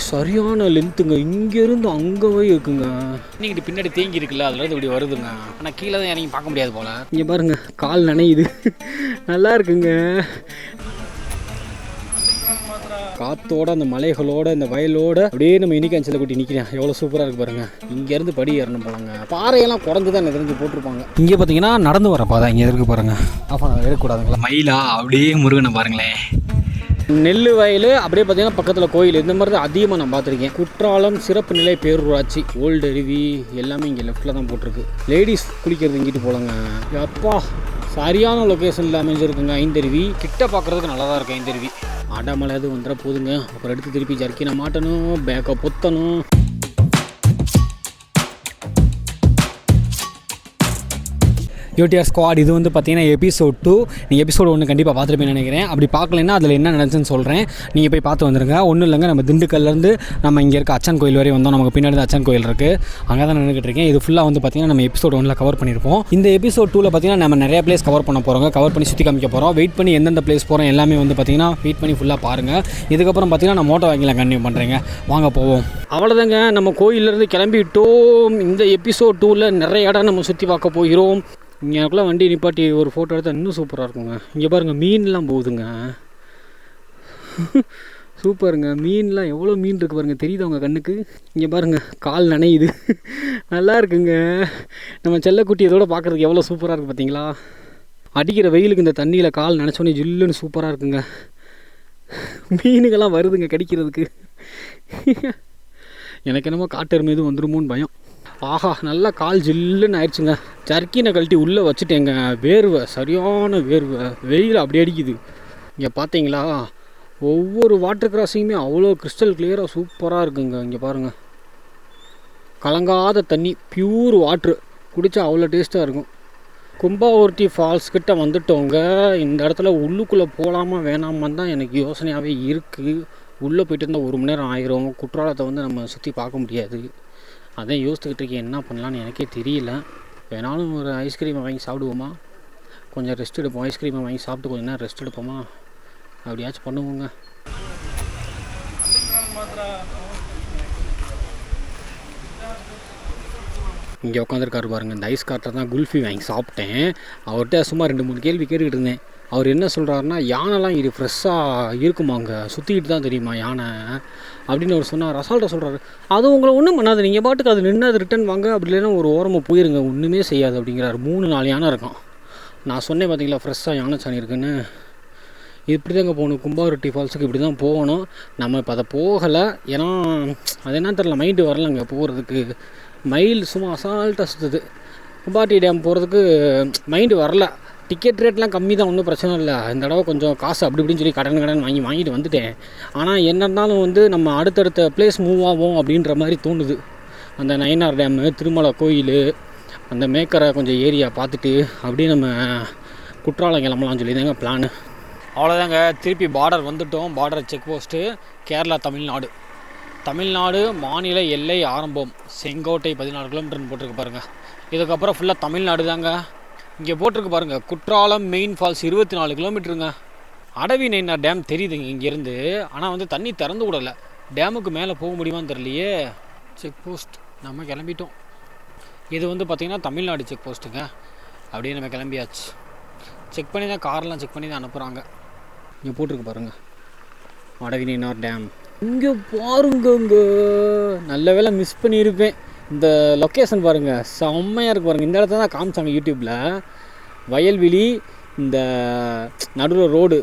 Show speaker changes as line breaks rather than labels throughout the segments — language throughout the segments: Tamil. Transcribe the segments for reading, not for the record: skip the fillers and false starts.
சரியான லென்த்துங்க, இங்கேருந்து அங்கே போய் இருக்குங்க. நீங்கள் பின்னாடி தேங்கி இருக்குல்ல, அதில் இப்படி வருதுங்க. ஆனால் கீழே தான் இறங்கி பார்க்க முடியாது போல். இங்கே பாருங்கள், கால் நனையுது. நல்லா இருக்குங்க. காற்றோட அந்த மலைகளோட இந்த வயலோட அப்படியே நம்ம இன்னைக்கு அஞ்சலை கூட்டி நிற்கிறேன். எவ்வளோ சூப்பராக இருக்குது பாருங்கள். இங்கேருந்து படி ஏறணும் போலங்க. பாறையெல்லாம் குறைஞ்சு தான் தெரிஞ்சு போட்டிருப்பாங்க. இங்கே பார்த்தீங்கன்னா நடந்து வர பாதை இங்கே இருக்கு பாருங்கள். ஆஃபா எடுக்கக்கூடாதுங்களா? மயிலா அப்படியே முருகனை பாருங்களேன். நெல் வயல் அப்படியே பார்த்தீங்கன்னா பக்கத்தில் கோயில். இந்த மாதிரி தான் அதிகமாக நான் பார்த்துருக்கேன். குற்றாலம் சிறப்பு நிலை பேரூராட்சி ஓல்டு அருவி எல்லாமே இங்கே லெஃப்ட்டில் தான் போட்டிருக்கு. லேடிஸ் குளிக்கிறது இங்கிட்டு போலங்க. அப்பா சரியான லொக்கேஷனில் அமைஞ்சிருக்குங்க. ஐந்தருவி கிட்ட பார்க்குறதுக்கு நல்லா தான் இருக்குது. ஐந்தருவி அடமலை அது வந்துட போதுங்க. அப்புறம் எடுத்து திருப்பி ஜர்க்கினை மாட்டணும், பேக்கை பொத்தணும். யூடிஆர் ஸ்குவாட் இது வந்து பார்த்தீங்கன்னா எபிசோட் 2. நீங்கள் எபிசோட் 1 கண்டிப்பாக பார்த்துருப்பேன்னு நினைக்கிறேன். அப்படி பார்க்கலன்னா அதில் என்ன நினச்சுன்னு சொல்கிறேன். நீங்கள் போய் பார்த்து வந்துடுங்க. ஒன்றும் இல்லைங்க, நம்ம திண்டுக்கல்லேருந்து நம்ம இங்கே இருக்க அச்சன் கோயில் வரை வந்தோம். நமக்கு பின்னாடி அச்சன் கோயில் இருக்குது, அங்கே தான் நின்றுக்கிட்டு இருக்கேன். இது ஃபுல்லாக வந்து பார்த்திங்கன்னா நம்ம எபிசோட் 1 கவர் பண்ணியிருப்போம். இந்த எபிசோட் 2 பார்த்தீங்கன்னா நம்ம நிறைய பிளேஸ் கவர் பண்ண போகிறோங்க. கவர் பண்ணி சுற்றி காமிக்க போகிறோம். வெயிட் பண்ணி எந்தெந்த பிளேஸ் போகிறோம் எல்லாமே வந்து பார்த்திங்கன்னா வெயிட் பண்ணி ஃபுல்லாக பாருங்கள். இதுக்கப்புறம் பார்த்திங்கன்னா நான் மோட்டோ வாங்கிலாம் கண்டினியூ பண்ணுறேங்க. வாங்க போவோம். அவ்வளோதாங்க, நம்ம கோயிலேருந்து கிளம்பிட்டோம். இந்த எபிசோட் 2ல் நிறைய இடம் நம்ம சுற்றி பார்க்க போகிறோம். இங்கே எனக்குள்ளே வண்டி நிப்பாட்டி ஒரு ஃபோட்டோ எடுத்தால் இன்னும் சூப்பராக இருக்குங்க. இங்கே பாருங்கள், மீன்லாம் போகுதுங்க. சூப்பருங்க, மீன்லாம் எவ்வளோ மீன் இருக்குது பாருங்கள், தெரியுது அவங்க கண்ணுக்கு. இங்கே பாருங்கள், கால் நனையுது. நல்லா இருக்குங்க. நம்ம செல்லக்குட்டி இதோட பார்க்குறதுக்கு எவ்வளோ சூப்பராக இருக்குது பார்த்தீங்களா? அடிக்கிற வெயிலுக்கு இந்த தண்ணியில் கால் நினச்சோன்னே ஜில்லுன்னு சூப்பராக இருக்குங்க. மீனுக்கெல்லாம் வருதுங்க கடிக்கிறதுக்கு. எனக்கு என்னமோ காட்டெருமை எதுவும் வந்துருமோன்னு பயம். ஆஹா, நல்லா கால் ஜில்லுன்னு ஆயிடுச்சுங்க. ஜர்க்கினை கழட்டி உள்ளே வச்சுட்டேங்க. வேர்வை, சரியான வேர்வை, வெயில் அப்படி அடிக்குது. இங்கே பார்த்தீங்களா, ஒவ்வொரு வாட்டர் கிராஸிங்குமே அவ்வளோ கிறிஸ்டல் கிளியராக சூப்பராக இருக்குங்க. இங்கே பாருங்கள், கலங்காத தண்ணி, பியூர் வாட்ரு, குடித்தா அவ்வளோ டேஸ்ட்டாக இருக்கும். கும்பாவூர்த்தி ஃபால்ஸ் கிட்ட வந்துட்டோங்க. இந்த இடத்துல உள்ளுக்குள்ளே போகலாமா வேணாமான்னு தான் எனக்கு யோசனையாகவே இருக்குது. உள்ளே போய்ட்டு இருந்தால் 1 மணி நேரம் ஆயிரும். குற்றாலத்தை வந்து நம்ம சுற்றி பார்க்க முடியாது. அதான் யோசித்துக்கிட்டு இருக்கேன், என்ன பண்ணலான்னு எனக்கே தெரியல. வேணாலும் ஒரு ஐஸ்கிரீமை வாங்கி சாப்பிடுவோமா, கொஞ்சம் ரெஸ்ட் எடுப்போம். ஐஸ்கிரீமை வாங்கி சாப்பிட்டு கொஞ்சம் நேரம் ரெஸ்ட் எடுப்போமா, அப்படியாச்சும் பண்ணுவோங்க. இங்கே உட்காந்துருக்காரு பாருங்கள், இந்த ஐஸ் கார்ட்டை தான் குல்ஃபி வாங்கி சாப்பிட்டேன். அவர்கிட்ட சும்மா 2-3 கேள்வி கேட்டுக்கிட்டு இருந்தேன். அவர் என்ன சொல்கிறாருன்னா, யானைலாம் இது ஃப்ரெஷ்ஷாக இருக்குமாங்க, சுற்றிக்கிட்டு தான் தெரியுமா யானை அப்படின்னு அவர் சொன்னார். அசால்ட்டாக சொல்கிறாரு. அது உங்களை ஒன்றும் பண்ணாது, நீங்கள் பாட்டுக்கு அது நின்று அது ரிட்டன் வாங்க, அப்படி இல்லைன்னா ஒரு ஓரமாக போயிருங்க, ஒன்றுமே செய்யாது அப்படிங்கிறாரு. 3-4 யானை இருக்கும். நான் சொன்னேன் பார்த்தீங்களா, ஃப்ரெஷ்ஷாக யானை சாணி இருக்குன்னு. இப்படி தாங்க போகணும், கும்பாவூர்த்தி ஃபால்ஸுக்கு இப்படி தான் போகணும். நம்ம இப்போ அதை போகலை, ஏன்னா அது என்ன தெரில, மைண்டு வரலைங்க போகிறதுக்கு. மைல் சும்மா அசால்ட்டாக சுற்றுது. கும்பாவூர்த்தி டேம் போகிறதுக்கு மைண்டு வரல. டிக்கெட் ரேட்லாம் கம்மி தான், ஒன்றும் பிரச்சனை இல்லை. இந்த தடவை கொஞ்சம் காசு அப்படி இப்படின்னு சொல்லி கடன் வாங்கிட்டு வந்துட்டேன். ஆனால் என்ன இருந்தாலும் வந்து நம்ம அடுத்தடுத்த பிளேஸ் மூவ் ஆகும் அப்படின்ற மாதிரி தோணுது. அந்த நயினார் டேமு, திருமலை கோயில், அந்த மேக்கரை கொஞ்சம் ஏரியா பார்த்துட்டு அப்படியே நம்ம குற்றாலம் கிளம்பலாம்னு சொல்லி தாங்க பிளானு. அவ்வளோதாங்க, திருப்பி பார்டர் வந்துவிட்டோம். Border check post Kerala Tamil Nadu மாநில எல்லை ஆரம்பம். செங்கோட்டை 14 கிலோமீட்டர்னு போட்டிருக்கு பாருங்கள். இதுக்கப்புறம் ஃபுல்லாக தமிழ்நாடு தாங்க. இங்கே போட்டிருக்கு பாருங்கள், குற்றாலம் மெயின் ஃபால்ஸ் 24 கிலோமீட்டருங்க. அடவி நயினார் டேம் தெரியுதுங்க இங்கேருந்து. ஆனால் வந்து தண்ணி திறந்து விடலை. டேமுக்கு மேலே போக முடியுமான்னு தெரியலையே. செக் போஸ்ட் நம்ம கிளம்பிட்டோம். இது வந்து பார்த்திங்கன்னா தமிழ்நாடு செக் போஸ்ட்டுங்க. அப்படியே நம்ம கிளம்பியாச்சு. செக் பண்ணி தான், காரெலாம் செக் பண்ணி தான் அனுப்புகிறாங்க. இங்கே போட்டிருக்கு பாருங்கள், அடவி நயினார் டேம். இங்கே பாருங்கங்க, நல்ல வேளை மிஸ் பண்ணியிருப்பேன். இந்த லொக்கேஷன் பாருங்கள், செம்மையாக இருக்குது பாருங்கள். இந்த இடத்துல தான் காமிச்சாங்க யூடியூப்பில். வயல்வெளி, இந்த நடுவில் ரோடு,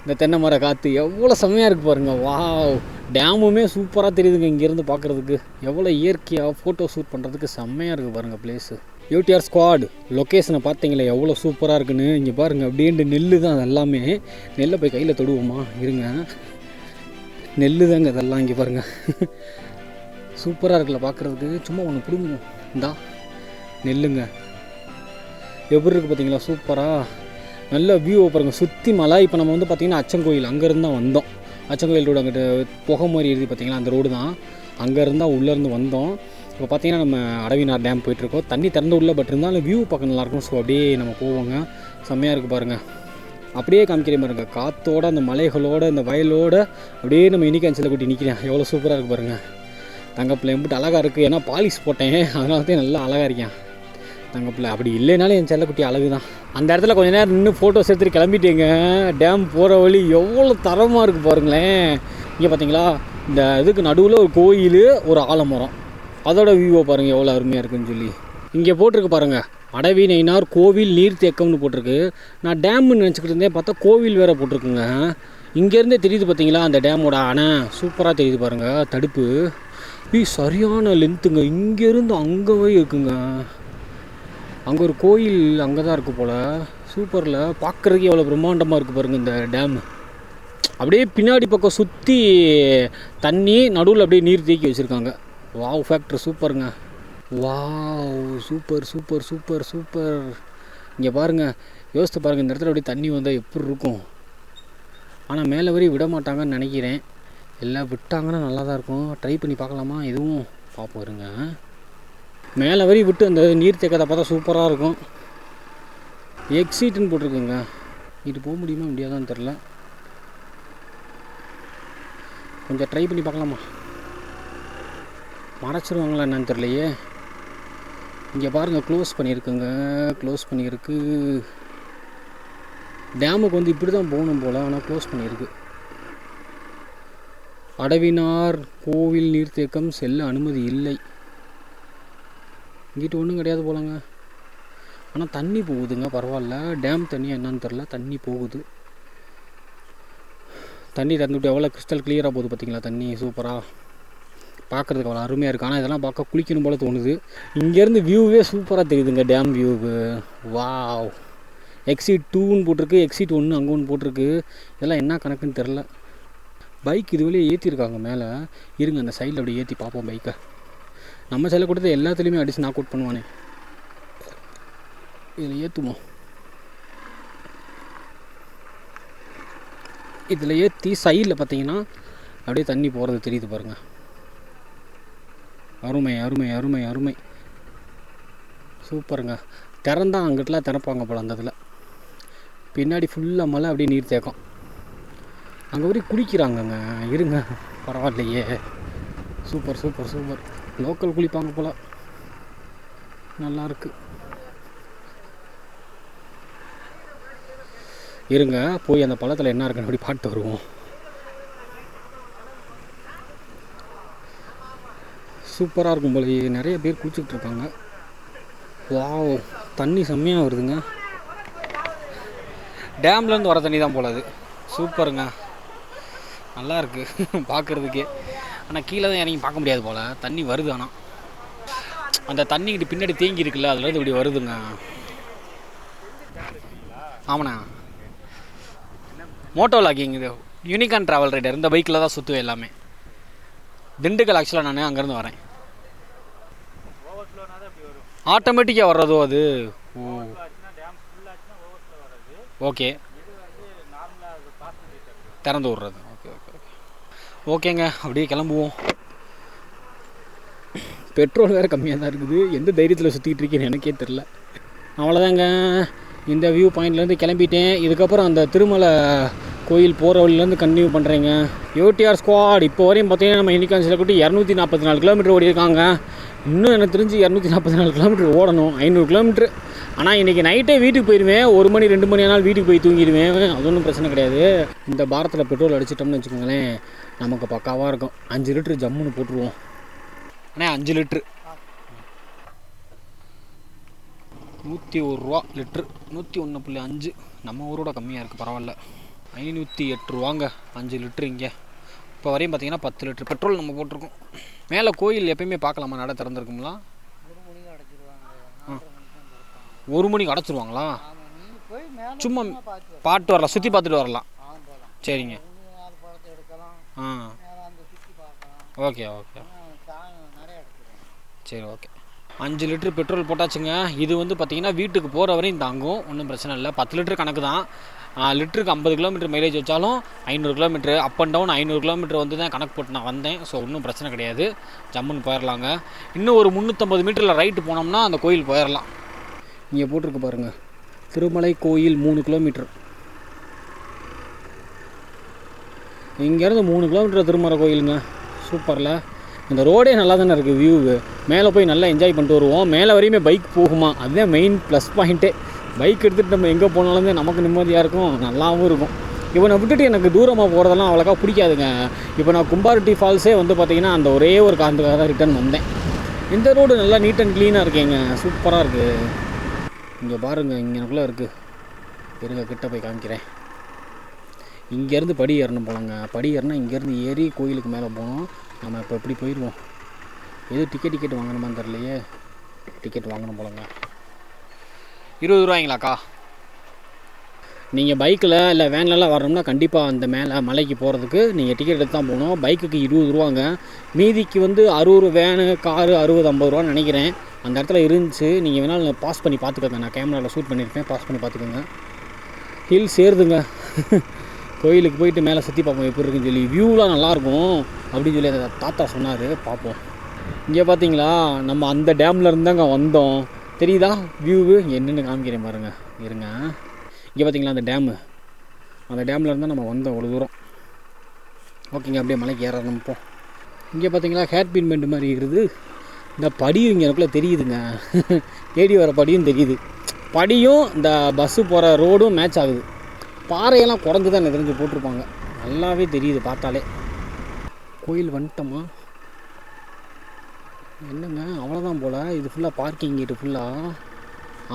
இந்த தென்னை மர காற்று, எவ்வளோ செம்மையாக இருக்குது பாருங்கள். வாவ், டேமுமே சூப்பராக தெரியுதுங்க இங்கேருந்து பார்க்குறதுக்கு. எவ்வளோ இயற்கையாக ஃபோட்டோ ஷூட் பண்ணுறதுக்கு செம்மையாக இருக்குது பாருங்கள் பிளேஸு. யூடிஆர் ஸ்குவாட் லொக்கேஷனை பார்த்தீங்களே எவ்வளோ சூப்பராக இருக்குன்னு. இங்கே பாருங்கள், அப்படின்ட்டு நெல் தான் அது எல்லாமே. நெல்லை போய் கையில் தொடுவோமா, இருங்க. நெல் தாங்க அதெல்லாம். இங்கே பாருங்கள், சூப்பராக இருக்குல்ல பார்க்குறதுக்கு. சும்மா ஒன்று பிடுங்குவோம். இந்தா நெல்லுங்க, எப்படி இருக்குது பார்த்தீங்களா, சூப்பராக. நல்ல வியூவை பாருங்கள், சுற்றி மலை. இப்போ நம்ம வந்து பார்த்திங்கன்னா அச்சங்கோயில் அங்கேருந்து தான் வந்தோம். அச்சங்கோயில் ரோடு அங்கிட்ட புகை மாதிரி எழுதி பார்த்தீங்களா, அந்த ரோடு தான். அங்கேருந்து தான் உள்ளேருந்து வந்தோம். இப்போ பார்த்திங்கன்னா நம்ம அடவினார் டேம் போயிட்டுருக்கோம். தண்ணி திறந்து உள்ள, பட் இருந்தாலும் வியூ பார்க்க நல்லாயிருக்கும். ஸோ அப்படியே நம்ம போவோங்க. செம்மையாக இருக்குது பாருங்கள். அப்படியே காமிக்கிறேன் பாருங்கள், காற்றோட அந்த மலைகளோட இந்த வயலோட அப்படியே நம்ம இனிக்கான் செல்லக்குட்டி நிற்கிறேன். எவ்வளோ சூப்பராக இருக்குது பாருங்கள். தங்கப்பிள்ளை எம்பிட்டு அழகாக இருக்குது, ஏன்னா பாலிஷ் போட்டேன், அதனால தான் நல்லா அழகாக இருக்கேன் தங்கப்பிள்ளை. அப்படி இல்லைனாலும் என் செல்லக்குட்டி அழகு தான். அந்த இடத்துல கொஞ்சம் நேரம் நின்று ஃபோட்டோஸ் எடுத்துகிட்டு கிளம்பிட்டேங்க. டேம் போகிற வழி எவ்வளோ தரமாக இருக்குது பாருங்களேன். இங்கே பார்த்தீங்களா, இந்த இதுக்கு நடுவில் ஒரு கோயில், ஒரு ஆலமரம், அதோட வியூவை பாருங்கள் எவ்வளோ அருமையாக இருக்குதுன்னு சொல்லி. இங்கே போட்டிருக்கு பாருங்கள், அடவிநயினார் கோவில் நீர்த்தேக்கம்னு போட்டிருக்கு. நான் டேம்னு நினச்சிக்கிட்டு இருந்தேன், பார்த்தா கோவில் வேறு போட்டிருக்குங்க. இங்கேருந்தே தெரியுது பார்த்தீங்களா அந்த டேமோட அணை, சூப்பராக தெரியுது பாருங்கள். தடுப்பு சரியான லென்த்துங்க, இங்கேருந்து அங்கே போய் இருக்குங்க. அங்கே ஒரு கோயில் அங்கே தான் இருக்குது போல். சூப்பரில் பார்க்குறதுக்கு எவ்வளோ பிரம்மாண்டமாக இருக்குது பாருங்கள் இந்த டேமு. அப்படியே பின்னாடி பக்கம் சுற்றி தண்ணி, நடுவில் அப்படியே நீர் தேக்கி வச்சுருக்காங்க. வாவ் ஃபேக்ட்ரி சூப்பருங்க. Wow super super super super. இங்கே பாருங்கள், யோசித்து பாருங்கள், இந்த இடத்துல அப்படியே தண்ணி வந்தால் எப்படி இருக்கும். ஆனால் மேலே வரையும் விட மாட்டாங்கன்னு நினைக்கிறேன். எல்லாம் விட்டாங்கன்னா நல்லா தான் இருக்கும். ட்ரை பண்ணி பார்க்கலாமா, எதுவும் பார்ப்போம் இருங்க. மேலே வரையும் விட்டு அந்த நீர் தேக்கத்தை பார்த்தா சூப்பராக இருக்கும். எக்ஸிட்னு போட்டிருக்குங்க. இது போக முடியுமா முடியாதான்னு தெரில, கொஞ்சம் ட்ரை பண்ணி பார்க்கலாமா. மறைச்சிருவாங்களா என்னன்னு தெரியலையே. இங்கே பாருங்கள், க்ளோஸ் பண்ணியிருக்குங்க, க்ளோஸ் பண்ணியிருக்கு. டேமுக்கு வந்து இப்படி தான் போகணும் போல், ஆனால் க்ளோஸ் பண்ணியிருக்கு. அடவினார் கோவில் நீர்த்தேக்கம் செல்ல அனுமதி இல்லை. இங்கிட்டு ஒன்றும் கிடையாது போலங்க. ஆனால் தண்ணி போகுதுங்க, பரவாயில்ல. டேம் தண்ணி என்னன்னு தெரில, தண்ணி போகுது. தண்ணி திறந்துவிட்டு எவ்வளோ கிறிஸ்டல் கிளியராக போகுது பார்த்தீங்களா தண்ணி. சூப்பராக பார்க்குறதுக்கு அவ்வளோ அருமையாக இருக்குது. ஆனால் இதெல்லாம் பார்க்க குளிக்கணும் போல் தோணுது. இங்கேருந்து வியூவே சூப்பராக தெரியுதுங்க, டேம் வியூவு. வாவ். எக்ஸிட் 2ன்னு போட்டிருக்கு, எக்ஸிட் 1 அங்கே ஒன்று போட்டிருக்கு. இதெல்லாம் என்ன கணக்குன்னு தெரில. பைக் இது வழியே ஏற்றிருக்காங்க மேலே. இருங்க அந்த சைடில் அப்படி ஏற்றி பார்ப்போம் பைக்கை. நம்ம சைடில் கொடுத்து எல்லாத்துலேயுமே அடித்து நாக் அவுட் பண்ணுவானே. இதில் ஏற்றுவோம். இதில் ஏற்றி சைடில் பார்த்தீங்கன்னா அப்படியே தண்ணி போகிறது தெரியுது பாருங்கள். அருமை அருமை அருமை அருமை. சூப்பருங்க. திறந்தான் அங்கிட்டலாம் திறப்பாங்க போல் அந்த இதில். பின்னாடி ஃபுல்லாக மலை அப்படியே நீர் தேக்கம். அங்கே வரையும் குளிக்கிறாங்கங்க. இருங்க பரவாயில்லையே. Super super super. லோக்கல் குளிப்பாங்க போல், நல்லாயிருக்கு. இருங்க போய் அந்த பழத்தில் என்ன இருக்குன்னு அப்படி பாட்டு வருவோம். சூப்பராக இருக்கும் போல. நிறைய பேர் குளிச்சுக்கிட்டு இருக்காங்க. வாவ், தண்ணி செம்மையாக வருதுங்க. டேம்லேருந்து வர தண்ணி தான் போல அது. சூப்பருங்க, நல்லா இருக்குது பார்க்குறதுக்கே. ஆனால் கீழே தான் இறங்கி பார்க்க முடியாது போல், தண்ணி வருது. ஆனால் அந்த தண்ணிக்கிட்ட பின்னாடி தேங்கி இருக்குல்ல, அதுலேருந்து இப்படி வருதுங்க. ஆமாண்ணா, மோட்டோ லாகிங் இது யூனிகான் ட்ராவல் ரைடர். இந்த பைக்கில் தான் சுற்றுவேன் எல்லாமே. திண்டுக்கல் ஆக்சுவலாக நான் அங்கேருந்து வரேன். ஆட்டோமேட்டிக்காக வர்றதோ அது? ஓ ஓகே, திறந்து விட்றது. ஓகே ஓகே ஓகேங்க, அப்படியே கிளம்புவோம். பெட்ரோல் வேறு கம்மியாக தான் இருக்குது. எந்த தைரியத்தில் சுற்றிக்கிட்டு இருக்கேன்னு எனக்கே தெரில. அவ்வளோதாங்க, இந்த வியூ பாயிண்ட்லேருந்து கிளம்பிட்டேன். இதுக்கப்புறம் அந்த திருமலை கோயில் போகிற வழியிலேருந்து கண்டினியூ பண்ணுறேங்க. யூடிஆர் ஸ்குவாட் இப்போ வரையும் பார்த்தீங்கன்னா நம்ம இனிக்கான் செல்லக்குட்டி 244 கிலோமீட்டர் ஓடி இருக்காங்க. இன்னும் எனக்கு தெரிஞ்சு 244 கிலோமீட்டர் ஓடணும், 500 கிலோமீட்ரு. ஆனால் இன்றைக்கி நைட்டே வீட்டுக்கு போயிடுவேன். 1 மணி 2 மணி ஆனால் வீட்டுக்கு போய் தூங்கிடுவேன். அது ஒன்றும் பிரச்சனை கிடையாது. இந்த பாரத்தில் பெட்ரோல் அடிச்சிட்டோம்னு வச்சுக்கோங்களேன், நமக்கு பக்காவாக இருக்கும். 5 லிட்ரு ஜம்முன்னு போட்டுருவோம். ஆனால் 5 லிட்ரு 101 ரூபா லிட்ரு, 101.5. நம்ம ஊரோட கம்மியாக இருக்குது, பரவாயில்ல. 508 ரூபாங்க 5 லிட்ரு. இங்கே இப்போ வரையும் பார்த்தீங்கன்னா 10 லிட்ரு பெட்ரோல் நம்ம போட்டிருக்கோம். மேலே கோயில் எப்பயுமே பார்க்கலாமா, நட திறந்துருக்குங்களா? 1 மணிக்கு அடைச்சிருவாங்களா? சும்மா பாட்டு வரலாம், சுற்றி பார்த்துட்டு வரலாம். சரிங்க. ஆ ஓகே ஓகே சரி ஓகே. 5 லிட்ரு பெட்ரோல் போட்டாச்சுங்க. இது வந்து பார்த்திங்கன்னா வீட்டுக்கு போகிற வரையும் தாங்கும், ஒன்றும் பிரச்சனை இல்லை. 10 லிட்ரு கணக்கு தான். லிட்டருக்கு 50 கிலோமீட்டர் மைலேஜ் வச்சாலும் 500 kilometre up and down 500 kilometre வந்து தான் கணக்கு போட்டு நான் வந்தேன். ஸோ ஒன்றும் பிரச்சனை கிடையாது, ஜம்முன்னு போயிடலாங்க. இன்னும் ஒரு 350 மீட்டரில் ரைட்டு போனோம்னா அந்த கோயில் போயிடலாம். இங்கே போட்டிருக்கு பாருங்கள், திருமலை கோயில் 3 கிலோமீட்டர். இங்கேருந்து 3 கிலோமீட்டர் திருமறை கோயிலுங்க. சூப்பரில். இந்த ரோடே நல்லா தானே இருக்குது. வியூவு மேலே போய் நல்லா என்ஜாய் பண்ணிட்டு வருவோம். மேலே வரையுமே பைக் போகுமா, அதுதான் மெயின் ப்ளஸ் பாயிண்ட்டே. பைக் எடுத்துகிட்டு நம்ம எங்கே போனாலுமே நமக்கு நிம்மதியாக இருக்கும், நல்லாவும் இருக்கும். இவனை விட்டுட்டு எனக்கு தூரமாக போகிறதெல்லாம் அவ்வளோக்கா பிடிக்காதுங்க. இப்போ நான் கும்பாரெட்டி ஃபால்ஸே வந்து பார்த்திங்கன்னா அந்த ஒரே ஒரு காரணத்துக்காக தான் ரிட்டர்ன் வந்தேன். இந்த ரோடு நல்லா நீட் அண்ட் க்ளீனாக இருக்கேங்க, சூப்பராக இருக்குது. இங்கே பாருங்கள், இங்கேக்குள்ளே இருக்குது. இருங்க கிட்ட போய் காமிக்கிறேன். இங்கேருந்து படி ஏறணும் போலங்க. படி ஏறினா இங்கேருந்து ஏறி கோயிலுக்கு மேலே போனோம். நம்ம இப்போ எப்படி போயிடுவோம். எது டிக்கெட் வாங்கணுமான்னு தெரியலையே. டிக்கெட் வாங்கணும் போலங்க. 20 ரூபாய்ங்களாக்கா? நீங்கள் பைக்கில் இல்லை வேன்லலாம் வரணும்னா கண்டிப்பாக அந்த மேலே மலைக்கு போகிறதுக்கு நீங்கள் டிக்கெட் எடுத்து தான் போகணும். பைக்குக்கு 20 ரூபாங்க. மீதிக்கு வந்து 60 வேனு காரு 60-50 ரூபான்னு நினைக்கிறேன். அந்த இடத்துல இருந்துச்சு. நீங்கள் வேணாலும் பாஸ் பண்ணி பார்த்துக்கோங்க. நான் கேமராவில் ஷூட் பண்ணியிருக்கேன், பாஸ் பண்ணி பார்த்துக்கோங்க. ஹில்ஸ் ஏறுதுங்க. கோயிலுக்கு போயிட்டு மேலே சுற்றி பார்ப்போம் எப்படி இருக்குன்னு சொல்லி. வியூலாம் நல்லாயிருக்கும் அப்படின்னு சொல்லி அதை தாத்தா சொன்னார். பார்ப்போம். இங்கே பார்த்தீங்களா, நம்ம அந்த டேமில் இருந்தாங்க வந்தோம். தெரியுதா வியூவு? என்னென்னு காமிக்கிறேன் பாருங்கள், இருங்க. இங்கே பார்த்தீங்களா அந்த டேமு, அந்த டேமில் இருந்தால் நம்ம வந்தோம் அவ்வளோ தூரம். ஓகேங்க, அப்படியே மலைக்கு ஏற ஆரம்பிப்போம். இங்கே பார்த்தீங்களா ஹேர்பின் பெண்டு மாதிரி இருக்குது. இந்த படியும் இங்கே எனக்குள்ளே தெரியுதுங்க. ஏடி வர படியும் தெரியுது. படியும் இந்த பஸ்ஸு போகிற ரோடும் மேட்ச் ஆகுது. பாறையெல்லாம் குறைஞ்சி தான் எனக்கு தெரிஞ்சு போட்டிருப்பாங்க, நல்லாவே தெரியுது பார்த்தாலே. கோயில் வந்துட்டோமா? என்னங்க அவ்வளோதான் போல். இது ஃபுல்லாக பார்க்கிங், இது ஃபுல்லாக.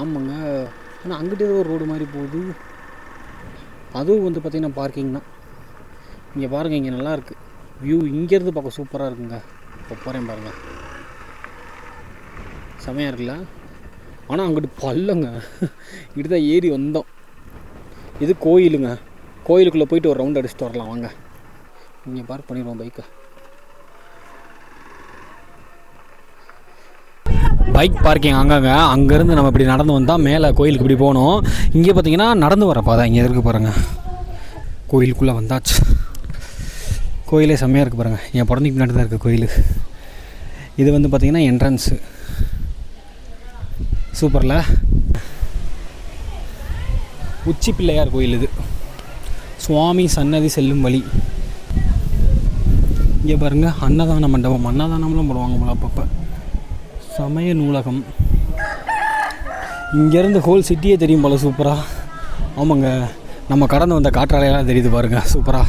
ஆமாங்க, ஆனால் அங்கிட்ட ஏதோ ஒரு ரோடு மாதிரி போகுது. அதுவும் வந்து பார்த்திங்கன்னா பார்க்கிங் தான். இங்கே பாருங்கள், இங்கே நல்லாயிருக்கு வியூ. இங்கேருந்து பார்க்க சூப்பராக இருக்குங்க. இப்போ போகிறேன் பாருங்கள், செமையாக இருக்குல்ல. ஆனால் அங்கிட்டு பல்லங்க, இங்கிட்டு தான் ஏறி வந்தோம். இது கோயிலுங்க. கோயிலுக்குள்ளே போயிட்டு ஒரு ரவுண்ட் அடிச்சுட்டு வரலாம் வாங்க. இங்கே பார்க் பண்ணிடுவோம் பைக்கை. பைக் பார்க்கிங் அங்கங்க. அங்கேருந்து நம்ம இப்படி நடந்து வந்தால் மேலே கோயிலுக்கு இப்படி போகணும். இங்கே பார்த்தீங்கன்னா நடந்து வரப்பா தான் இங்கே இருக்குது பாருங்கள். கோயிலுக்குள்ளே வந்தாச்சு. கோயிலே செம்மையாக இருக்குது பாருங்கள். என் பிறந்தைக்கு பின்னாடி தான் இருக்குது கோயில். இது வந்து பார்த்திங்கன்னா என்ட்ரன்ஸு. சூப்பரில். உச்சி பிள்ளையார் கோயில் இது. சுவாமி சன்னதி செல்லும் வழி. இங்கே பாருங்கள் அன்னதான மண்டபம். அன்னதானம்லாம் போடுவாங்க போல அப்பப்போ. சமய நூலகம். இங்கேருந்து ஹோல் சிட்டியே தெரியும் போல் சூப்பராக. ஆமாங்க, நம்ம கடந்து வந்த காற்றாலையெல்லாம் தெரியுது பாருங்கள் சூப்பராக.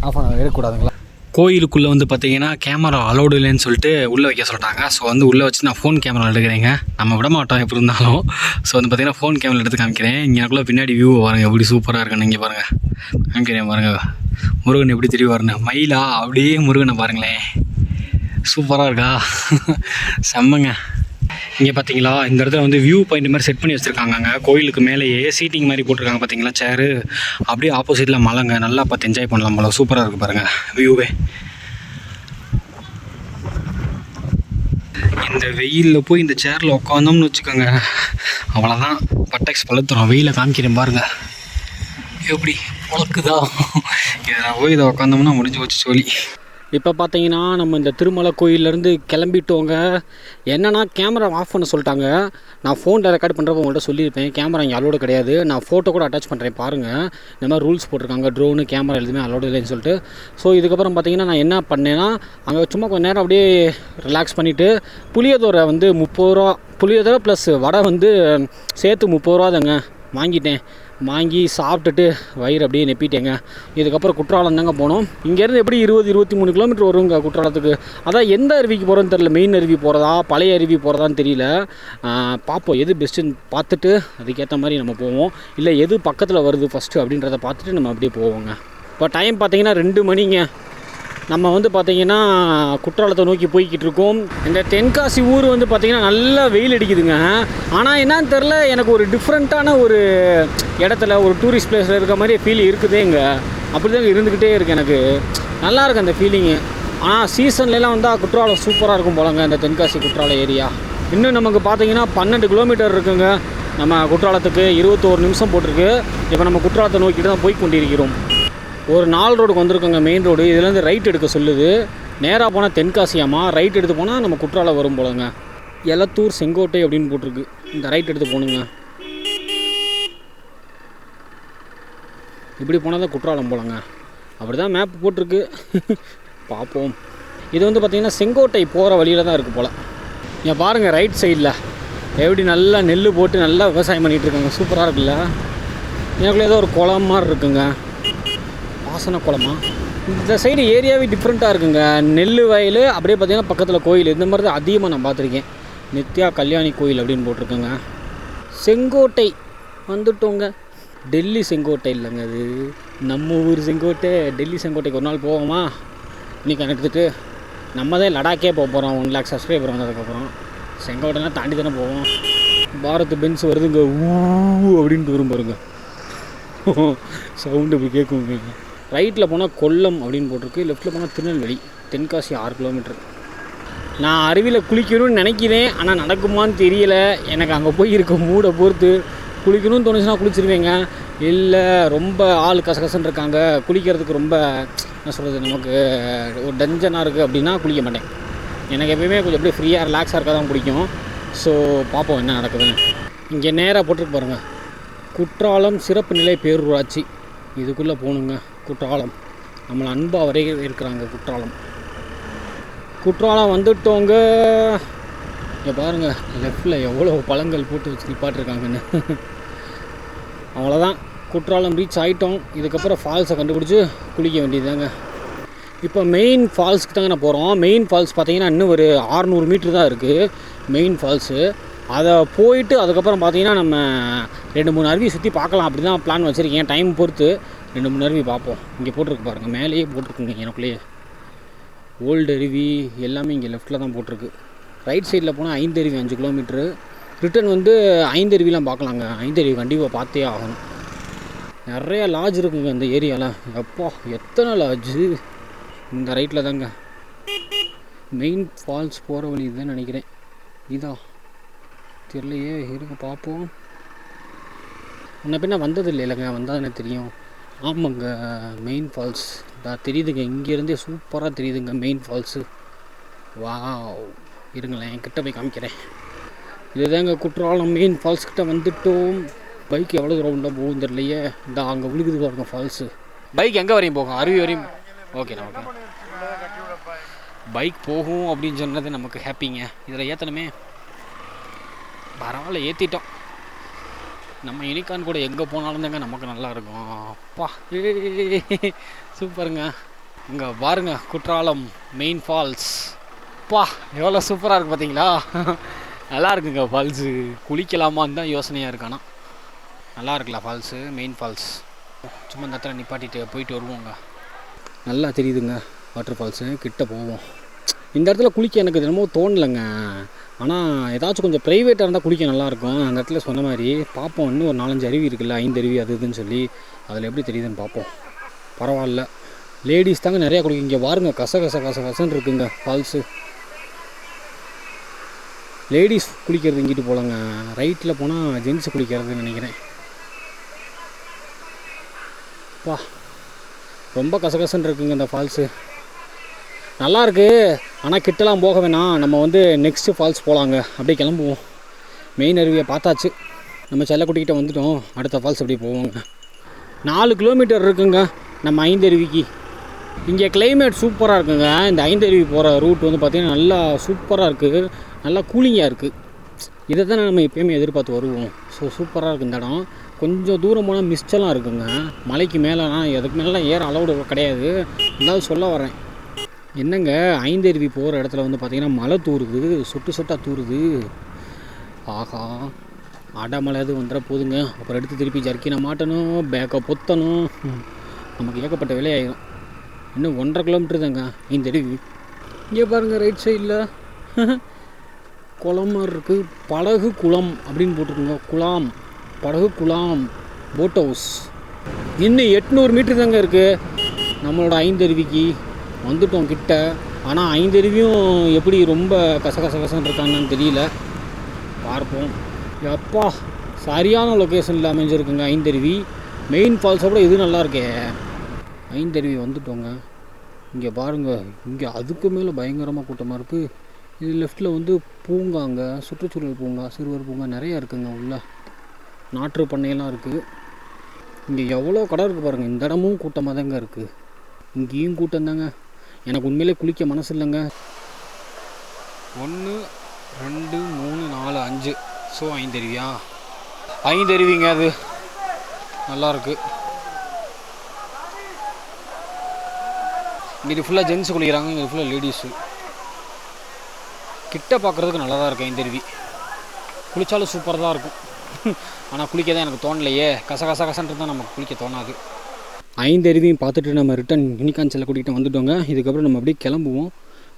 ஆஃப் பண்ண எடுக்கக்கூடாதுங்களா? கோயிலுக்குள்ளே வந்து பார்த்திங்கன்னா கேமரா அலோடு இல்லைன்னு சொல்லிட்டு உள்ளே வைக்க சொல்லிட்டாங்க. ஸோ வந்து உள்ளே வச்சு நான் ஃபோன் கேமரா எடுக்கிறேங்க. நம்ம விட மாட்டோம் எப்படி இருந்தாலும். ஸோ வந்து பார்த்திங்கன்னா ஃபோன் கேமரா எடுத்து காமிக்கிறேன். இங்கேக்குள்ளே பின்னாடி வியூ பாருங்கள் எப்படி சூப்பராக இருக்குன்னு. இங்கே பாருங்கள், காமிக்கிறேன் பாருங்கள். முருகன் எப்படி தெரிய பாருங்க. மயிலா அப்படியே முருகனை பாருங்களேன், சூப்பராக இருக்கா, செம்மங்க. இங்கே பார்த்தீங்களா, இந்த இடத்துல வந்து வியூ பாயிண்ட் மாதிரி செட் பண்ணி வச்சுருக்காங்க. கோயிலுக்கு மேலேயே சீட்டிங் மாதிரி போட்டிருக்காங்க பார்த்தீங்களா, சேரு. அப்படியே ஆப்போசிட்டில் மலைங்க, நல்லா பார்த்து என்ஜாய் பண்ணலாம் போல. சூப்பராக இருக்குது பாருங்கள் வியூவே. இந்த வெயிலில் போய் இந்த சேரில் உட்காந்தோம்னு வச்சுக்கோங்க, அவ்வளோதான் பட்டெக்ஸ் பழுத்துறோம். வெயிலை காமிக்கிறேன் பாருங்கள் எப்படி உழக்குதா. இதில் போய் இதை உட்காந்தோம்னா முடிஞ்சு வச்சு சொல்லி. இப்போ பார்த்தீங்கன்னா நம்ம இந்த திருமலை கோயிலேருந்து கிளம்பிட்டோங்க. என்னென்னா கேமரா ஆஃப் பண்ண சொல்லிட்டாங்க. நான் ஃபோனில் ரெக்கார்ட் பண்ணுறப்ப உங்கள்கிட்ட சொல்லியிருப்பேன், கேமரா இங்கே அலோடு கிடையாது. நான் ஃபோட்டோ கூட அட்டாச் பண்ணுறேன் பாருங்கள். இந்த மாதிரி ரூல்ஸ் போட்டிருக்காங்க, ட்ரோனு கேமரா எதுவுமே அலோடு இல்லைன்னு சொல்லிட்டு. ஸோ இதுக்கப்புறம் பார்த்தீங்கன்னா நான் என்ன பண்ணேன்னா, அங்கே சும்மா கொஞ்சம் நேரம் அப்படியே ரிலாக்ஸ் பண்ணிவிட்டு புளியோதரை வந்து 30 ரூபா, புளியோதரை ப்ளஸ் வடை வந்து சேர்த்து 30 ரூபா தாங்க வாங்கிட்டேன். வாங்கி சாப்பிட்டுட்டு வயிறு அப்படியே நெப்பிட்டேங்க. இதுக்கப்புறம் குற்றாலம் தாங்க போனோம். இங்கேருந்து எப்படி 20-23 கிலோமீட்டர் வருங்க குற்றாலத்துக்கு. அதான் எந்த அருவிக்கு போகிறோன்னு தெரில, மெயின் அருவி போகிறதா பழைய அருவி போகிறதான்னு தெரியல. பார்ப்போம் எது பெஸ்ட்டுன்னு பார்த்துட்டு அதுக்கேற்ற மாதிரி நம்ம போவோம். இல்லை எது பக்கத்தில் வருது ஃபஸ்ட்டு அப்படின்றத பார்த்துட்டு நம்ம அப்படியே போவோங்க. இப்போ டைம் பார்த்திங்கன்னா 2 மணிங்க. நம்ம வந்து பார்த்திங்கன்னா குற்றாலத்தை நோக்கி போய்கிட்டு இருக்கோம். இந்த தென்காசி ஊர் வந்து பார்த்திங்கன்னா நல்லா வெயில் அடிக்குதுங்க. ஆனால் என்னன்னு தெரில, எனக்கு ஒரு டிஃப்ரெண்ட்டான ஒரு இடத்துல ஒரு டூரிஸ்ட் பிளேஸில் இருக்க மாதிரி ஃபீல் இருக்குதே இங்கே. அப்படி தான் இருந்துக்கிட்டே இருக்குது எனக்கு. நல்லாயிருக்கு அந்த ஃபீலிங்கு. ஆனால் சீசன்லலாம் வந்தால் குற்றாலம் சூப்பராக இருக்கும் போலங்க, இந்த தென்காசி குற்றாலம் ஏரியா. இன்னும் நமக்கு பார்த்திங்கன்னா 12 கிலோமீட்டர் இருக்குங்க நம்ம குற்றாலத்துக்கு. 21 நிமிஷம் போட்டிருக்கு. இப்போ நம்ம குற்றாலத்தை நோக்கிட்டு தான் போய் கொண்டிருக்கிறோம். ஒரு 4 ரோடுக்கு வந்திருக்கோங்க, மெயின் ரோடு. இதுலேருந்து ரைட் எடுக்க சொல்லுது. நேராக போனால் தென்காசியாமா, ரைட் எடுத்து போனால் நம்ம குற்றாலம் வரும் போலங்க. எலத்தூர் செங்கோட்டை அப்படின்னு போட்டிருக்கு. இந்த ரைட் எடுத்து போகணுங்க. இப்படி போனால் தான் குற்றாலம் போலங்க. அப்படி தான் மேப் போட்டிருக்கு. பார்ப்போம். இது வந்து பார்த்திங்கன்னா செங்கோட்டை போகிற வழியில் தான் இருக்குது போல். இங்கே பாருங்கள் ரைட் சைடில் எப்படி நல்லா நெல் போட்டு நல்லா விவசாயம் பண்ணிகிட்ருக்காங்க. சூப்பராக இருக்குல்ல. எனக்குள்ள ஏதோ ஒரு குளம் மாதிரி இருக்குங்க. வாசனை குளமா. இந்த சைடு ஏரியாவே டிஃப்ரெண்ட்டாக இருக்குங்க. நெல் வயல் அப்படியே பார்த்திங்கன்னா பக்கத்தில் கோயில். இந்த மாதிரி தான் அதிகமாக நான் பார்த்துருக்கேன். நித்யா கல்யாணி கோயில் அப்படின்னு போட்டிருக்கேங்க. செங்கோட்டை வந்துட்டோங்க. டெல்லி செங்கோட்டை இல்லைங்க, அது நம்ம ஊர் செங்கோட்டை. டெல்லி செங்கோட்டைக்கு ஒரு நாள் போவோமா? இன்றைக்கி எடுத்துகிட்டு நம்ம தான் லடாக்கே போக போகிறோம். 1 lakh சப்ஸ்கிரைபர் வந்ததுக்கப்புறம் செங்கோட்டைலாம் தாண்டி தானே போவோம். பாரத் பென்ஸ் வருதுங்க. ஊ அப்படின்ட்டு வரும் பாருங்க. சவுண்டு இப்படி கேட்குங்க. ரைட்டில் போனால் கொல்லம் அப்படின்னு போட்டிருக்கு. லெஃப்ட்டில் போனால் திருநெல்வேலி. தென்காசி 6 கிலோமீட்டர். நான் அருவியில் குளிக்கணும்னு நினைக்கிறேன், ஆனால் நடக்குமான்னு தெரியல. எனக்கு அங்கே போய் இருக்க மூடை பொறுத்து. குளிக்கணும்னு தோணுச்சுன்னா குளிச்சிருவேங்க. இல்லை ரொம்ப ஆள் கசகசன்னு இருக்காங்க, குளிக்கிறதுக்கு ரொம்ப என்ன சொல்கிறது, நமக்கு ஒரு டஞ்சனாக இருக்குது அப்படின்னா குளிக்க மாட்டேன். எனக்கு எப்போயுமே கொஞ்சம் அப்படியே ஃப்ரீயாக ரிலாக்ஸாக இருக்க தான் பிடிக்கும். ஸோ பார்ப்போம் என்ன நடக்குதுன்னு. இங்கே நேராக போட்டுருக்கு பாருங்கள், குற்றாலம் சிறப்பு நிலை பேரூராட்சி. இதுக்குள்ளே போகணுங்க. குற்றாலம் நம்மளை அன்பாக இருக்கிறாங்க. குற்றாலம் வந்துட்டோங்க. இங்கே பாருங்கள் லெஃப்டில் எவ்வளோ பழங்கள் போட்டு வச்சு நிப்பாட்டிருக்காங்கன்னு. அவ்வளோதான், குற்றாலம் ரீச் ஆகிட்டோம். இதுக்கப்புறம் ஃபால்ஸை கண்டுபிடிச்சி குளிக்க வேண்டியதுதாங்க. இப்போ மெயின் ஃபால்ஸ்க்கு தாங்க நான் போகிறோம். மெயின் ஃபால்ஸ் பார்த்திங்கன்னா இன்னும் ஒரு 600 மீட்ரு தான் இருக்குது மெயின் ஃபால்ஸு. அதை போயிட்டு அதுக்கப்புறம் பார்த்திங்கன்னா நம்ம 2-3 அருவி சுற்றி பார்க்கலாம். அப்படி தான் பிளான் வச்சுருக்கேன். டைம் பொறுத்து 2-3 அருவி பார்ப்போம். இங்கே போட்டிருக்கு பாருங்கள், மேலேயே போட்டிருக்குங்க. எனக்குள்ளேயே ஓல்டு அருவி எல்லாமே இங்கே லெஃப்ட்டில் தான் போட்டிருக்கு. ரைட் சைடில் போனால் 5 அருவி 5 கிலோமீட்ரு. ரிட்டன் வந்து 5 அருவிலாம் பார்க்கலாங்க. 5 அருவி கண்டிப்பாக பார்த்தே ஆகணும். நிறையா லாட்ஜ் இருக்குங்க இந்த ஏரியாவில். எப்பா எத்தனை லாட்ஜு. இந்த ரைட்டில் தாங்க மெயின் ஃபால்ஸ் போகிற வழி இதுதான் நினைக்கிறேன். இதா தெரியலையே, இருங்க பார்ப்போம். முன்ன பின்ன வந்தது இல்லைங்க, வந்தால் எனக்கு தெரியும். ஆமாங்க, மெயின் ஃபால்ஸ் தான் தெரியுதுங்க. இங்கேருந்தே சூப்பராக தெரியுதுங்க மெயின் ஃபால்ஸு. வாவ், இருங்களேன் என்கிட்ட போய் காமிக்கிறேன். இதுதாங்க குற்றாலம் மெயின் ஃபால்ஸ் கிட்ட வந்துட்டோம். பைக் எவ்வளோ ரவுண்டாக போகும் தெரியலையே. இந்த அங்கே விழுகுது பாருங்க ஃபால்ஸு. பைக் எங்கே வரையும் போகும்? அருவி வரையும். ஓகேண்ணா, ஓகே. பைக் போகும் அப்படின்னு சொன்னது நமக்கு ஹாப்பிங்க. இதில் ஏற்றணுமே, பரவாயில்ல ஏற்றிட்டோம். நம்ம யூனிகான் கூட எங்கே போனாலும் தாங்க நமக்கு நல்லாயிருக்கும். அப்பா சூப்பருங்க. இங்கே பாருங்க குற்றாலம் மெயின் ஃபால்ஸ். அப்பா எவ்வளோ சூப்பராக இருக்குது பார்த்தீங்களா? நல்லா இருக்குங்க ஃபால்ஸு. குளிக்கலாமான்னு தான் யோசனையாக இருக்கானா. நல்லா இருக்குல்ல ஃபால்ஸு, மெயின் ஃபால்ஸ். சும்மா இந்த இடத்துல நிப்பாட்டிட்டு போயிட்டு வருவோங்க. நல்லா தெரியுதுங்க வாட்டர் ஃபால்ஸு. கிட்ட போவோம். இந்த இடத்துல குளிக்க எனக்கு தினமோ தோணலைங்க. ஆனால் ஏதாச்சும் கொஞ்சம் ப்ரைவேட்டாக இருந்தால் குளிக்க நல்லாயிருக்கும். அந்த இடத்துல சொன்ன மாதிரி பார்ப்போம். இன்னும் ஒரு 4-5 அருவி இருக்குல்ல, 5 அருவி அது இதுன்னு சொல்லி, அதில் எப்படி தெரியுதுன்னு பார்ப்போம். பரவாயில்ல, லேடிஸ் தாங்க நிறையா குளிக்க. இங்கே பாருங்க கசன்னு இருக்குங்க ஃபால்ஸு. லேடிஸ் குளிக்கிறது இங்கிட்டு போகலாங்க. ரைட்டில் போனால் ஜென்ஸு குளிக்கிறதுன்னு நினைக்கிறேன். பா ரொம்ப கசகசன்னு இருக்குங்க இந்த ஃபால்ஸு. நல்லாயிருக்கு, ஆனால் கிட்டலாம் போக வேணாம். நம்ம வந்து நெக்ஸ்ட்டு ஃபால்ஸ் போகலாங்க. அப்படியே கிளம்புவோம். மெயின் அருவியை பார்த்தாச்சு. நம்ம செல்லக்குட்டிக்கிட்ட வந்துட்டோம். அடுத்த ஃபால்ஸ் அப்படியே போவோங்க. 4 கிலோமீட்டர் இருக்குங்க நம்ம 5 அருவிக்கு. இங்கே கிளைமேட் சூப்பராக இருக்குங்க. இந்த 5 அருவி போகிற ரூட் வந்து பார்த்திங்கன்னா நல்லா சூப்பராக இருக்குது. நல்லா கூலிங்காக இருக்குது. இதை தான் நம்ம எப்போயுமே எதிர்பார்த்து வருவோம். ஸோ சூப்பராக இருக்குது இந்த இடம். கொஞ்சம் தூரம் போனால் மிஸ்டெல்லாம் இருக்குங்க. மலைக்கு மேலேலாம் எதுக்கு மேலாம் ஏற அளவுடு கிடையாது. இருந்தாலும் சொல்ல வரேன். என்னங்க 5 அருவி போகிற இடத்துல வந்து பார்த்திங்கன்னா மழை தூருது, சொட்டாக தூருது. ஆஹா, மழை எதுவும் வந்துட போதுங்க. அப்புறம் எடுத்து திருப்பி ஜர்க்கினை மாட்டணும், பேக்கை பொத்தணும். நமக்கு ஏகப்பட்ட விலையாயிடும். இன்னும் 1.5 கிலோமீட்டர் தாங்க 5 அருவி. இங்கே பாருங்கள் ரைட் சைடில் குளம் மாதிரி இருக்குது. படகு குளம் அப்படின்னு போட்டிருக்குங்க. குளம், படகு குளம், போட் ஹவுஸ். இன்னும் 800 மீட்டர் தாங்க இருக்குது நம்மளோட 5 அருவிக்கு. வந்துட்டோம் கிட்ட. ஆனால் 5 அருவியும் எப்படி ரொம்ப கசகசன்னு இருக்கான்னு தெரியல. பார்ப்போம். எப்பா சரியான லொக்கேஷனில் அமைஞ்சிருக்குங்க 5 அருவி. மெயின் ஃபால்ஸை விட இது நல்லா இருக்கே. 5 அருவி வந்துட்டோங்க. இங்கே பாருங்கள், இங்கே அதுக்கு மேலே பயங்கரமாக கூட்டமாக இருக்குது. இது லெஃப்ட்டில் வந்து பூங்காங்க, சுற்றுச்சூழல் பூங்கா, சிறுவர் பூங்கா நிறையா இருக்குங்க. உள்ள நாற்று பண்ணையெல்லாம் இருக்குது. இங்கே எவ்வளோ கடை இருக்குது பாருங்கள். இந்த இடமும் கூட்டமாக தாங்க இருக்குது. இங்கேயும் கூட்டம் தாங்க. எனக்கு உண்மையிலே குளிக்க மனசு இல்லைங்க. 1 2 3 4 5 ஸோ 5 அருவியா? 5 அருவிங்க. அது நல்லாயிருக்கு. இது ஃபுல்லாக ஜென்ஸு குளிக்கிறாங்க, இது ஃபுல்லாக லேடிஸு. கிட்ட பார்க்குறதுக்கு நல்லா தான் இருக்குது 5 அருவி. குளித்தாலும் சூப்பராக தான் இருக்கும். ஆனால் குளிக்க தான் எனக்கு தோணலையே. கசன்றது தான் நமக்கு குளிக்க தோணாது. 5 அருவியும் பார்த்துட்டு நம்ம ரிட்டன் யூனிகான்சில் கூட்டிகிட்டு வந்துட்டோங்க. இதுக்கப்புறம் நம்ம அப்படியே கிளம்புவோம்.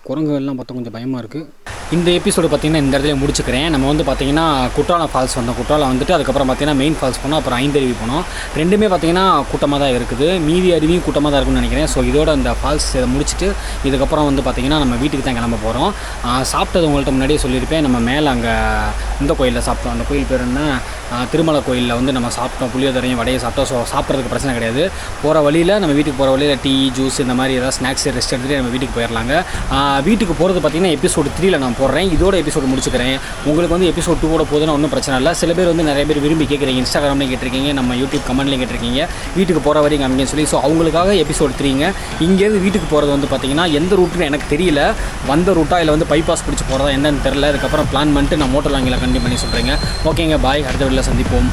குரங்குகள்லாம் பார்த்தா கொஞ்சம் பயமாக இருக்குது. இந்த எபிசோடு பார்த்திங்கன்னா இந்த இடத்துல முடிச்சுக்கிறேன். நம்ம வந்து பார்த்திங்கன்னா குற்றாலம் ஃபால்ஸ் வந்தோம். குற்றாலம் வந்துட்டு அதுக்கப்புறம் பார்த்திங்கன்னா மெயின் ஃபால்ஸ் போனோம். அப்புறம் 5 அருவி போனோம். ரெண்டுமே பார்த்திங்கன்னா கூட்டமாக தான் இருக்குது. மீதி அருவியும் கூட்டமாக தான் இருக்குன்னு நினைக்கிறேன். ஸோ இதோட அந்த ஃபால்ஸ் இதை முடிச்சுட்டு இதுக்கப்புறம் வந்து பார்த்திங்கன்னா நம்ம வீட்டுக்கு தான் கிளம்ப போகிறோம். சாப்பிட்டது உங்கள்கிட்ட முன்னாடியே சொல்லியிருப்பேன். நம்ம மேலே அங்கே இந்த கோயிலில் சாப்பிட்டோம். அந்த கோயில் பேர் என்ன, திருமலை கோயிலில் வந்து நம்ம சாப்பிட்டோம். புளியோதரையும் வடையை சாப்பிட்டோம். ஸோ சாப்பிட்றதுக்கு பிரச்சனை கிடையாது. போகிற வழியில் நம்ம வீட்டுக்கு போகிற வழியில் டீ ஜூஸ் இந்த மாதிரி ஏதாவது ஸ்நாக்ஸ் ரெஸ்ட் எடுத்துகிட்டு நம்ம வீட்டுக்கு போயிடலாங்க. வீட்டுக்கு போகிறது பார்த்திங்கன்னா எபிசோடு 3ல் நான் போடுறேன். இதோட எபிசோடு முடிச்சுக்கிறேன். உங்களுக்கு வந்து எபிசோட் 2 போதுன்னா ஒன்றும் பிரச்சனை இல்லை. சில பேர் வந்து நிறைய பேர் விரும்பி கேட்குறீங்க, இன்ஸ்டாகிராம்லேயும் கேட்டிருக்கீங்க, நம்ம யூடியூப் கமெண்ட்லேயும் கேட்டிருக்கீங்க, வீட்டுக்கு போகிற வரைக்கும் அப்படின்னு சொல்லி. ஸோ அவங்களுக்காக எபிசோட் 3ங்க. இங்கேருந்து வீட்டுக்கு போகிறது வந்து பார்த்திங்கன்னா எந்த ரூட்டுன்னு எனக்கு தெரியல. வந்த ரூட்டா இல்லை வந்து பைபாஸ் பிடிச்சி போகிறதா என்னன்னு தெரியல. அதுக்கப்புறம் பிளான் பண்ணிட்டு நான் மோட்டர் லாங்கில் கண்டிப்பாக பண்ணி சொல்கிறேங்க. ஓகேங்க, பாய். அடுத்த வீடியோவில் சந்திப்போம்.